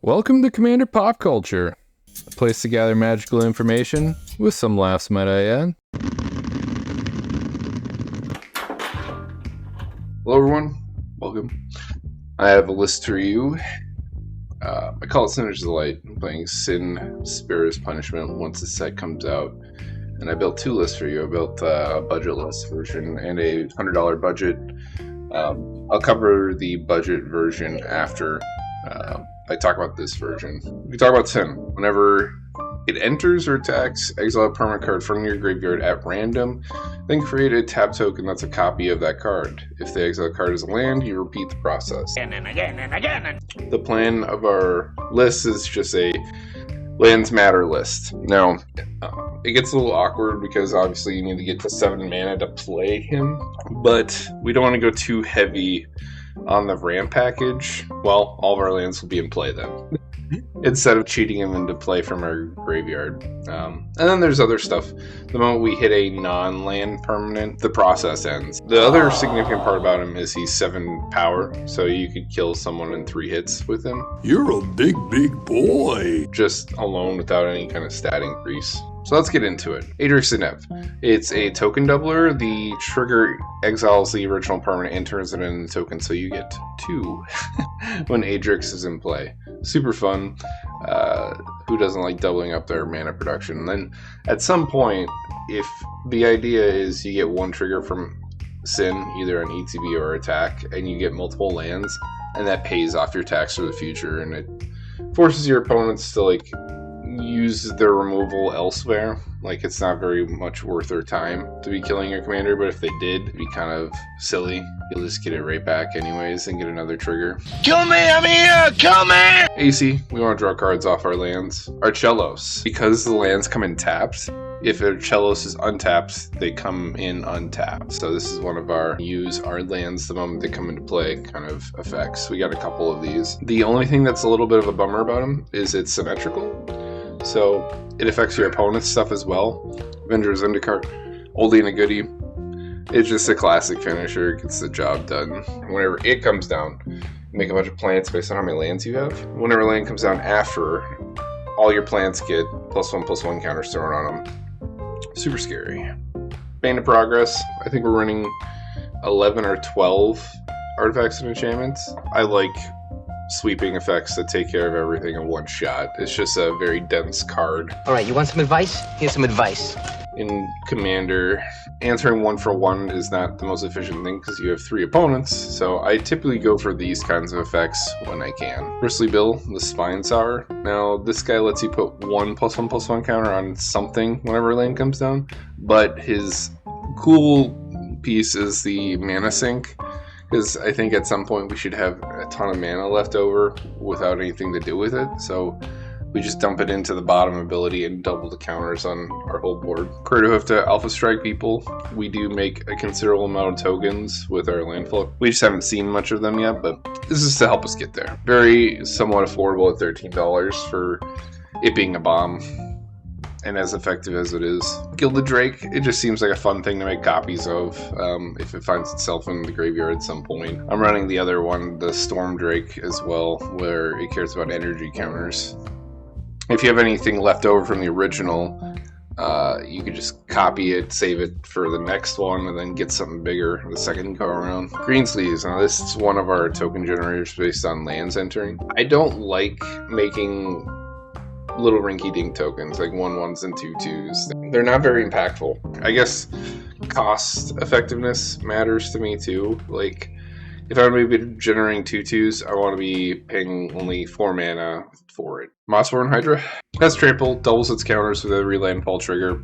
Welcome to Commander Pop Culture, a place to gather magical information with some laughs, might I add. Hello everyone, welcome. I have a list for you. I call it Sinner's Delight. I'm playing Sin, Spirit's Punishment once the set comes out. And I built two lists for you. I built a budgetless version and a $100 budget. I'll cover the budget version after I talk about this version. We talk about Sin. Whenever it enters or attacks, exile a permanent card from your graveyard at random, then create a tap token that's a copy of that card. If the exile card is a land, you repeat the process. Again and again and again. The plan of our list is just a lands matter list. Now, it gets a little awkward because obviously you need to get to 7 mana to play him, but we don't want to go too heavy on the ramp package. Well, all of our lands will be in play then, instead of cheating him into play from our graveyard. And then there's other stuff. The moment we hit a non-land permanent, the process ends. The other significant part about him is he's 7 power, so you could kill someone in 3 hits with him. You're a big boy. Just alone without any kind of stat increase. So let's get into it. Adrix Inev. It's a token doubler. The trigger exiles the original permanent and turns it into a token, so you get 2 when Adrix is in play. Super fun. Who doesn't like doubling up their mana production? And then at some point, if the idea is you get 1 trigger from Sin, either an ETB or attack, and you get multiple lands, and that pays off your tax for the future, and it forces your opponents to use their removal elsewhere. It's not very much worth their time to be killing your commander, but if they did, it'd be kind of silly. You'll just get it right back anyways and get another trigger. Kill me, I'm here! Kill me! AC, we want to draw cards off our lands. Archellos, because the lands come in tapped, if Archellos is untapped, they come in untapped. So this is one of our use our lands the moment they come into play kind of effects. We got a couple of these. The only thing that's a little bit of a bummer about them is it's symmetrical. So it affects your opponent's stuff as well. Avenger's Undercard, oldie and a goodie. It's just a classic finisher, gets the job done. Whenever it comes down, you make a bunch of plants based on how many lands you have. Whenever land comes down after, all your plants get +1/+1 counters thrown on them. Super scary. Bane of Progress, I think we're running 11 or 12 artifacts and enchantments. I like sweeping effects that take care of everything in one shot. It's just a very dense card. Alright, you want some advice? Here's some advice. In Commander, answering 1 for 1 is not the most efficient thing because you have 3 opponents, so I typically go for these kinds of effects when I can. Bristly Bill, the Spine Sour. Now, this guy lets you put 1 +1/+1 counter on something whenever lane comes down, but his cool piece is the mana sink, because I think at some point we should have a ton of mana left over without anything to do with it, so we just dump it into the bottom ability and double the counters on our whole board. Craterhoof to Alpha Strike people. We do make a considerable amount of tokens with our landfall. We just haven't seen much of them yet, but this is to help us get there. Very somewhat affordable at $13 for it being a bomb, and as effective as it is. Gilded Drake, it just seems like a fun thing to make copies of if it finds itself in the graveyard at some point. I'm running the other one, the Storm Drake, as well, where it cares about energy counters. If you have anything left over from the original, you could just copy it, save it for the next one, and then get something bigger the second go around. Greensleeves, now this is one of our token generators based on lands entering. I don't like making little rinky-dink tokens, like 1/1s and 2/2s. They're not very impactful. I guess cost effectiveness matters to me too. If I'm going to be generating 2/2s, I want to be paying only 4 mana for it. Mossborn Hydra has trample, doubles its counters with every landfall trigger.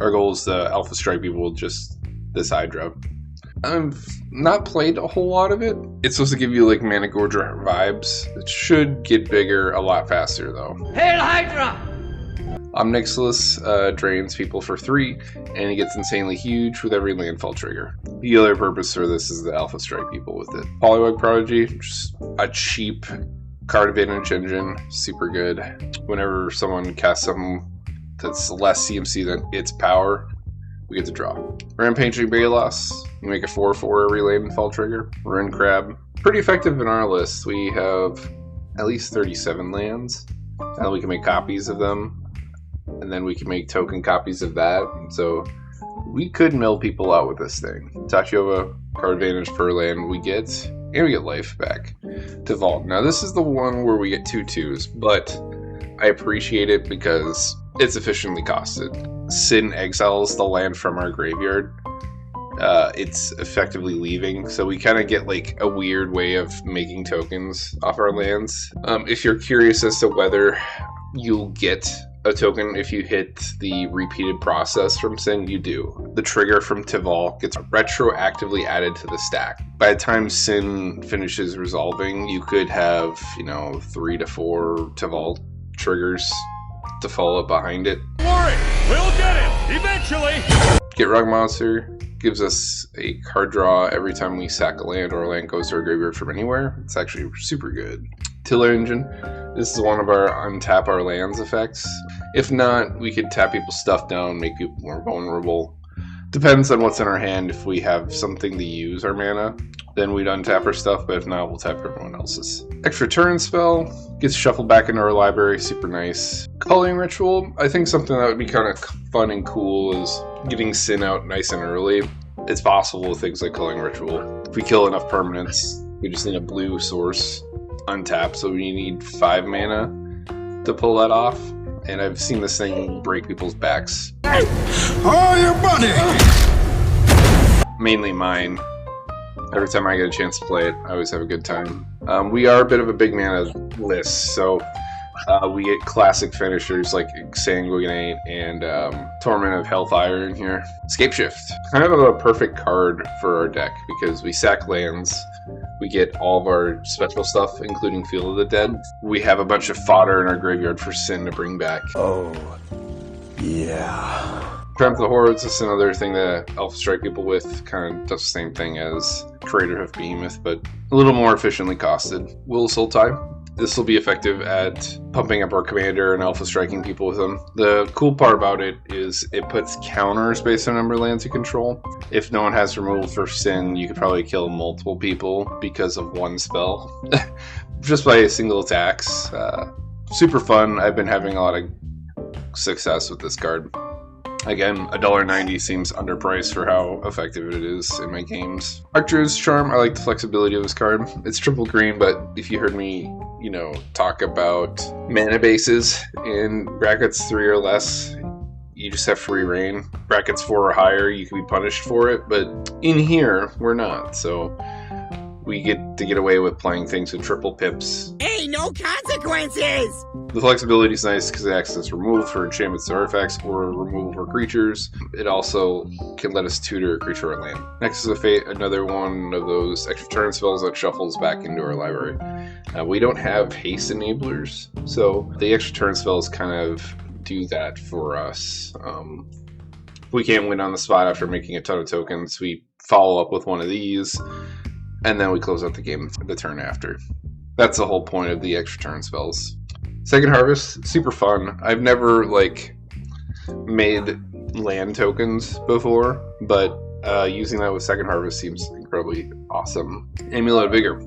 Our goal is to Alpha Strike people with just this Hydra. I've not played a whole lot of it. It's supposed to give you Mana Gorger vibes. It should get bigger a lot faster though. Hail Hydra! Omnixilus drains people for 3, and it gets insanely huge with every landfall trigger. The other purpose for this is the Alpha Strike people with it. Polywog Prodigy, just a cheap card advantage engine, super good. Whenever someone casts something that's less CMC than its power, we get to draw. Rampaging Balos, you make a 4/4 every landfall trigger. Ruin Crab, pretty effective in our list. We have at least 37 lands. And we can make copies of them. And then we can make token copies of that. So we could mill people out with this thing. Tachiova, card advantage per land we get, and we get life back to vault. Now this is the one where we get 2/2s, but I appreciate it because it's efficiently costed. Sin exiles the land from our graveyard. It's effectively leaving, so we kind of get like a weird way of making tokens off our lands. If you're curious as to whether you'll get a token if you hit the repeated process from Sin, you do. The trigger from Tival gets retroactively added to the stack. By the time Sin finishes resolving, you could have, 3 to 4 Tival triggers to follow up behind it. Don't worry, we'll get him eventually. Get Rug Monster gives us a card draw every time we sack a land or a land goes to our graveyard from anywhere. It's actually super good. Tiller Engine. This is one of our untap our lands effects. If not, we could tap people's stuff down, make people more vulnerable. Depends on what's in our hand. If we have something to use our mana, then we'd untap our stuff, but if not, we'll tap everyone else's. Extra turn spell gets shuffled back into our library, super nice. Culling Ritual, I think something that would be kind of fun and cool is getting Sin out nice and early. It's possible with things like Culling Ritual. If we kill enough permanents, we just need a blue source untap, so we need 5 mana to pull that off. And I've seen this thing break people's backs. Oh, your money! Mainly mine. Every time I get a chance to play it, I always have a good time. We are a bit of a big mana list, so we get classic finishers like Sanguinate and Torment of Hellfire in here. Scape Shift. Kind of a perfect card for our deck because we sack lands. We get all of our special stuff, including Field of the Dead. We have a bunch of fodder in our graveyard for Sin to bring back. Oh, yeah. Triumph of the Hordes is another thing that Alpha Strike people with. Kind of does the same thing as Creator of Behemoth, but a little more efficiently costed. Will of Sultai. This will be effective at pumping up our commander and alpha striking people with them. The cool part about it is it puts counters based on number of lands you control. If no one has removal for Sin, you could probably kill multiple people because of one spell. Just by single attacks. Super fun. I've been having a lot of success with this card. Again, $1.90 seems underpriced for how effective it is in my games. Archer's Charm, I like the flexibility of this card. It's triple green, but if you heard me, talk about mana bases in brackets 3 or less, you just have free reign. Brackets 4 or higher, you can be punished for it, but in here, we're not, so we get to get away with playing things with triple pips. Hey, no consequences! The flexibility is nice because it acts as removal for enchantments or artifacts or removal for creatures. It also can let us tutor a creature or land. Nexus of Fate, another one of those extra turn spells that shuffles back into our library. We don't have haste enablers, so the extra turn spells kind of do that for us. If we can't win on the spot after making a ton of tokens, we follow up with one of these, and then we close out the game the turn after. That's the whole point of the extra turn spells. Second Harvest, super fun. I've never made land tokens before, but using that with Second Harvest seems incredibly awesome. Amulet of Vigor.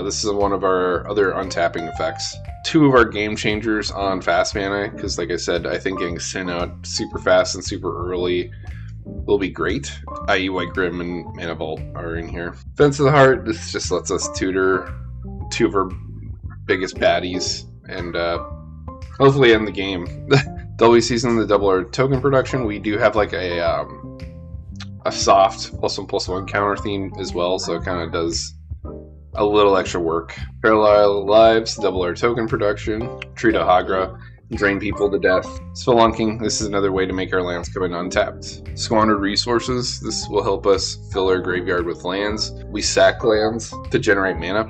This is one of our other untapping effects. 2 of our game changers on fast mana, because like I said, I think getting Sin out super fast and super early will be great, i.e. White Grim and Mana Vault are in here. Fence of the Heart, this just lets us tutor 2 of our biggest baddies and hopefully end the game. Double season the double our token production. We do have a soft +1/+1 counter theme as well, so it kind of does a little extra work. Parallel Lives, double our token production. Treat a Hagra, drain people to death. Spelunking, this is another way to make our lands come in untapped. Squandered Resources, this will help us fill our graveyard with lands. We sack lands to generate mana.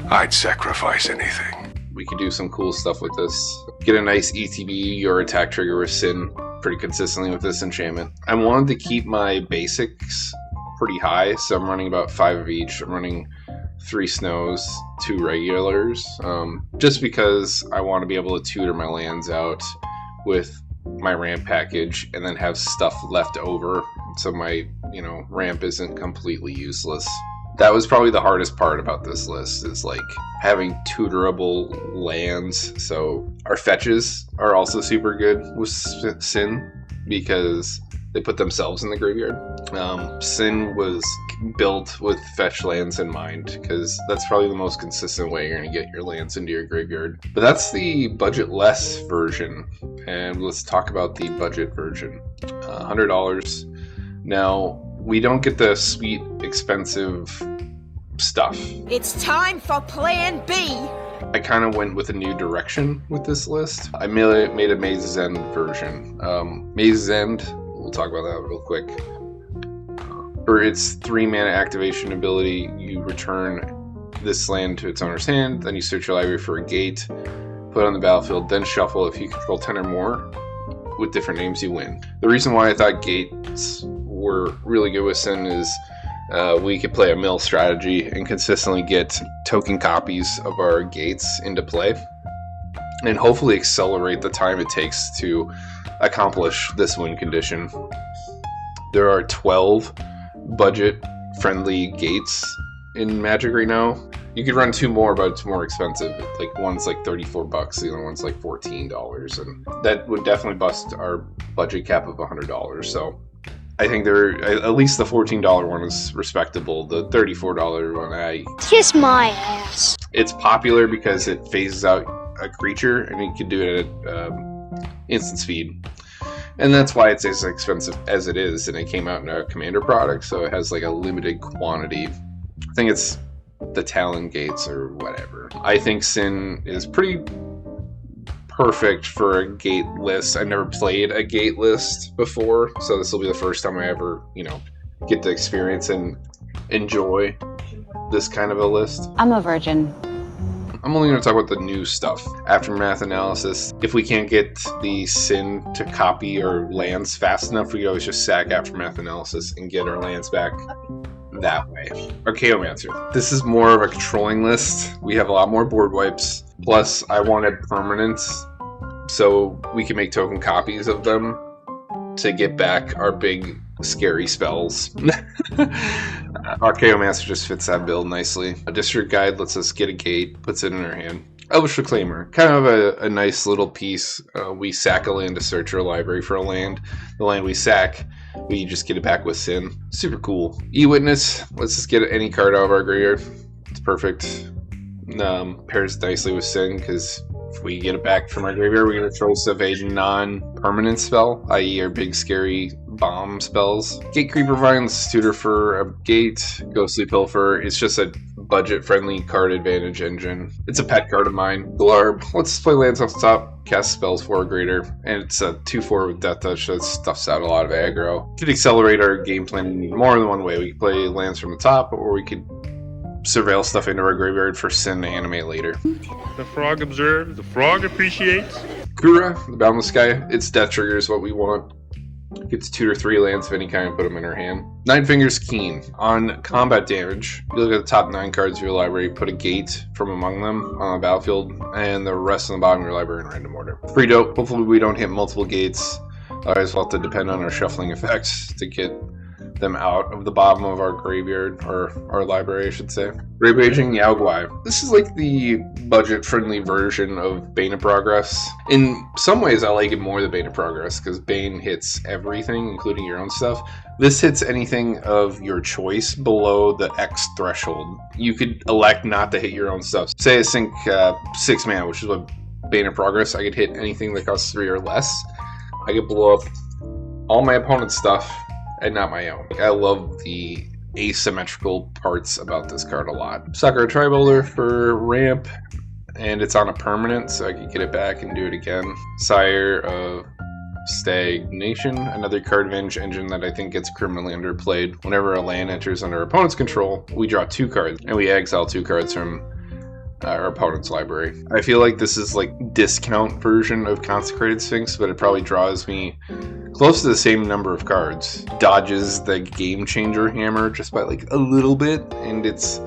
I'd sacrifice anything. We could do some cool stuff with this. Get a nice ETB or attack trigger with Sin pretty consistently with this enchantment. I wanted to keep my basics pretty high, so I'm running about 5 of each. I'm running 3 snows, 2 regulars, just because I want to be able to tutor my lands out with my ramp package and then have stuff left over so my ramp isn't completely useless. That was probably the hardest part about this list, is like having tutorable lands. So our fetches are also super good with Sin because they put themselves in the graveyard. Sin was built with fetch lands in mind because that's probably the most consistent way you're going to get your lands into your graveyard. But that's the budget-less version, and let's talk about the budget version. $100. Now, we don't get the sweet, expensive stuff. It's time for Plan B. I kind of went with a new direction with this list. I made a Maze's End version. Maze's End, we'll talk about that real quick. For its 3 mana activation ability, you return this land to its owner's hand, then you search your library for a gate, put it on the battlefield, then shuffle. If you control 10 or more with different names, you win. The reason why I thought gates were really good with Sin is we could play a mill strategy and consistently get token copies of our gates into play and hopefully accelerate the time it takes to accomplish this win condition. There are 12 budget-friendly gates in Magic right now. You could run 2 more, but it's more expensive. Like one's like $34, the other one's like $14, and that would definitely bust our budget cap of $100. So I think at least the $14 one is respectable. The $34 one, Kiss my ass. It's popular because it phases out a creature, and you can do it at instant speed. And that's why it's as expensive as it is, and it came out in a Commander product, so it has like a limited quantity. I think it's the Talon Gates or whatever. I think Sin is pretty perfect for a gate list. I've never played a gate list before, so this will be the first time I ever, get to experience and enjoy this kind of a list. I'm a virgin. I'm only going to talk about the new stuff. Aftermath Analysis. If we can't get the Sin to copy our lands fast enough, we can always just sack Aftermath Analysis and get our lands back that way. Archaeomancer. This is more of a controlling list. We have a lot more board wipes. Plus, I wanted permanents, so we can make token copies of them to get back our big, scary spells. Archaeomancer just fits that build nicely. A District Guide lets us get a gate, puts it in our hand. Elvish Reclaimer, kind of a nice little piece. We sack a land to search our library for a land. The land we sack, we just get it back with Sin. Super cool. E-Witness lets us get any card out of our graveyard. It's perfect. Pairs nicely with Sin, because if we get it back from our graveyard, we get a choice of a non-permanent spell, i.e. our big scary bomb spells. Gate Creeper Vines, tutor for a gate. Ghostly Pilfer, it's just a budget-friendly card advantage engine. It's a pet card of mine. Glarb, let's play lands off the top, cast spells 4 or greater, and it's a 2/4 with Death Touch that stuffs out a lot of aggro. Could accelerate our game plan more than one way. We could play lands from the top, or we could surveil stuff into our graveyard for Sin to animate later. The frog observes, the frog appreciates. Kura, the Boundless Sky, its death trigger is what we want. Gets 2 or 3 lands of any kind, put them in her hand. Nine Fingers Keen. On combat damage, you look at the top 9 cards of your library, put a gate from among them on the battlefield, and the rest on the bottom of your library in random order. Pretty dope. Hopefully we don't hit multiple gates. Otherwise we'll have to depend on our shuffling effects to get them out of the bottom of our graveyard, or our library, I should say. Rampaging Yaoguai. This is like the budget-friendly version of Bane of Progress. In some ways, I like it more than Bane of Progress, because Bane hits everything, including your own stuff. This hits anything of your choice below the X threshold. You could elect not to hit your own stuff. Say I sink 6 mana, which is what Bane of Progress, I could hit anything that costs 3 or less. I could blow up all my opponent's stuff, and not my own. I love the asymmetrical parts about this card a lot. Sakura Tribolder for ramp, and it's on a permanent, so I can get it back and do it again. Sire of Stagnation, another card advantage engine that I think gets criminally underplayed. Whenever a land enters under our opponent's control, we draw 2 cards, and we exile 2 cards from our opponent's library. I feel like this is like discount version of Consecrated Sphinx, but it probably draws me close to the same number of cards. Dodges the Game Changer hammer just by like a little bit, and it's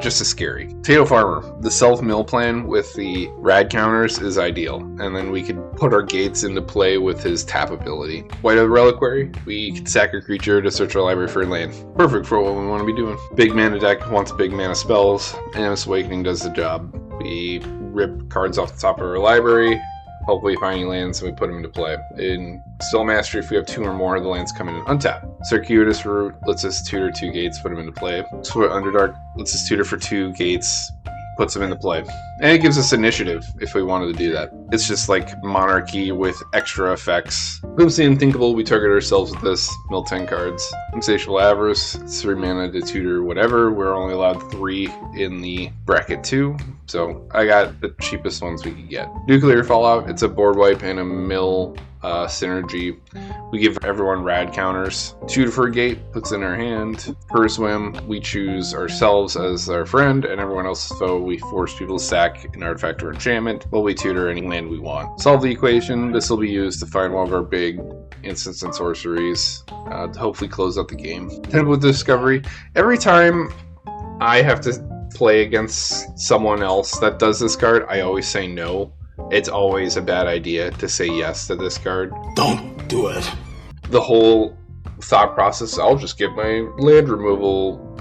just as scary. Potato Farmer, the self-mill plan with the rad counters is ideal, and then we could put our gates into play with his tap ability. White Oak Reliquary, we could sack a creature to search our library for land. Perfect for what we want to be doing. Big mana deck wants big mana spells. Animus Awakening does the job. We rip cards off the top of our library, hopefully finding lands, and we put them into play. In Spell Mastery, if we have 2 or more, the lands come in and untap. Circuitous Route lets us tutor 2 gates, put them into play. So Underdark lets us tutor for 2 gates, puts them into play. And it gives us initiative if we wanted to do that. It's just like Monarchy with extra effects. Boom's the Unthinkable, we target ourselves with this, mill 10 cards. Insatiable Avarice, it's 3 mana to tutor whatever. We're only allowed 3 in the bracket 2. So I got the cheapest ones we could get. Nuclear Fallout, it's a board wipe and a mill synergy. We give everyone rad counters. Tutor for a gate, puts in our hand. Per swim, we choose ourselves as our friend, and everyone else's foe. We force people to sack an artifact or enchantment while we tutor any land we want. Solve the equation. This will be used to find one of our big instants and sorceries to hopefully close out the game. Temple Discovery. Every time I have to play against someone else that does this card, I always say no. It's always a bad idea to say yes to this card. Don't do it. The whole thought process, I'll just get my land removal,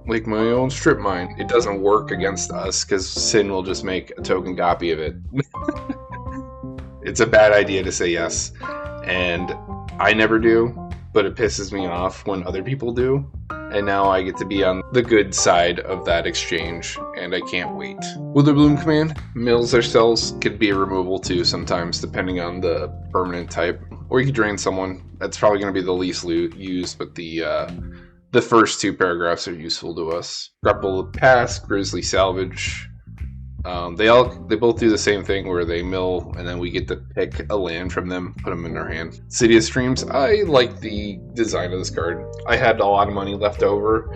like my own strip mine. It doesn't work against us because Sin will just make a token copy of it. It's a bad idea to say yes. And I never do, but it pisses me off when other people do. And now I get to be on the good side of that exchange, and I can't wait. Witherbloom Command, mills ourselves could be a removal too sometimes, depending on the permanent type. Or you could drain someone. That's probably going to be the least used, but the first 2 paragraphs are useful to us. Grapple Pass, Grizzly Salvage. They both do the same thing where they mill and then we get to pick a land from them, put them in our hand. City of Streams, I like the design of this card. I had a lot of money left over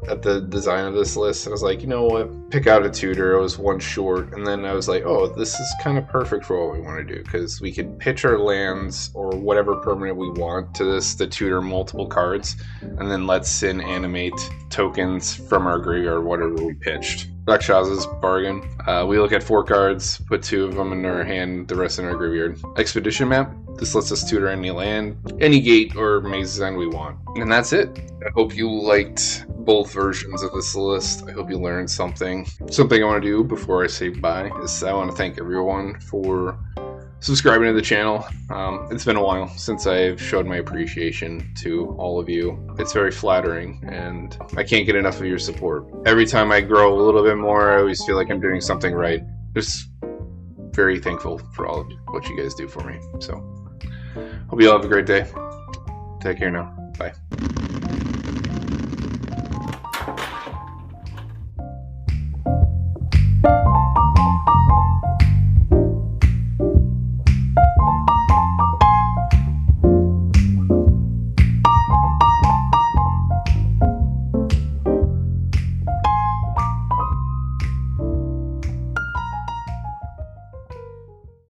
at the design of this list, and I was like, you know what, pick out a tutor. I was 1 short, and then I was like, oh, this is kind of perfect for what we want to do, because we could pitch our lands or whatever permanent we want to this to tutor multiple cards, and then let Sin animate tokens from our graveyard, whatever we pitched. Rakshas's Bargain. We look at 4 cards, put 2 of them in our hand, the rest in our graveyard. Expedition Map. This lets us tutor any land, any gate, or maze design we want. And that's it. I hope you liked both versions of this list. I hope you learned something. Something I want to do before I say bye is I want to thank everyone for subscribing to the channel. It's been a while since I've showed my appreciation to all of you. It's very flattering, and I can't get enough of your support. Every time I grow a little bit more, I always feel like I'm doing something right. Just very thankful for all of what you guys do for me. So, hope you all have a great day. Take care now. Bye.